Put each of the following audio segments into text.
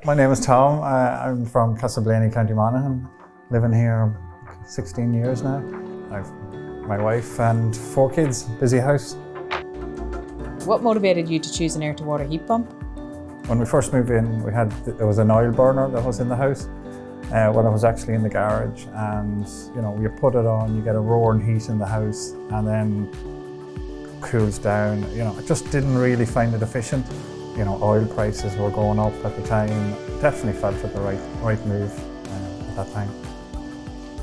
My name is Tom. I'm from Castleblaney, County Monaghan. Living here 16 years now. I've my wife and 4 kids, busy house. What motivated you to choose an air-to-water heat pump? When we first moved in, there was an oil burner that was in the house when I was actually in the garage, and you put it on, you get a roaring heat in the house, and then cools down. I just didn't really find it efficient. Oil prices were going up at the time. Definitely felt it the right move at that time.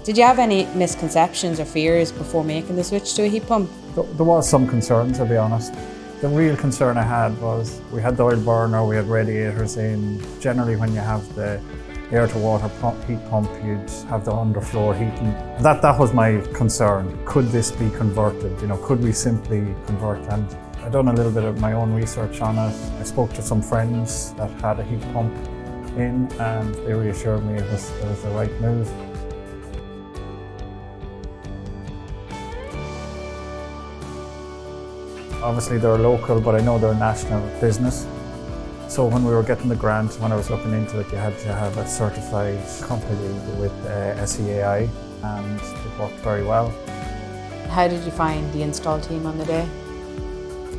Did you have any misconceptions or fears before making the switch to a heat pump? There was some concerns, I'll be honest. The real concern I had was we had the oil burner, we had radiators in. Generally when you have the air-to-water heat pump, you'd have the underfloor heating. That was my concern. Could this be converted? Could we simply convert? And I'd done a little bit of my own research on it. I spoke to some friends that had a heat pump in, and they reassured me it was the right move. Obviously they're local, but I know they're a national business. So when we were getting the grant, when I was looking into it, you had to have a certified company with SEAI, and it worked very well. How did you find the install team on the day?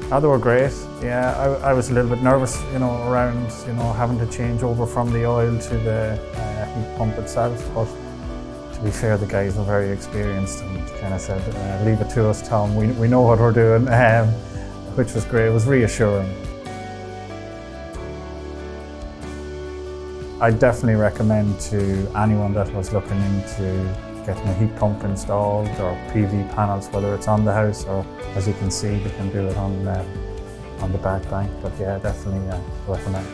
Oh, they were great. Yeah, I was a little bit nervous, around, having to change over from the oil to the heat pump itself. But to be fair, the guys were very experienced and kind of said, "Leave it to us, Tom. We know what we're doing," which was great. It was reassuring. I definitely recommend to anyone that was looking into getting a heat pump installed or PV panels, whether it's on the house or, as you can see, they can do it on the back bank. But yeah, definitely recommend.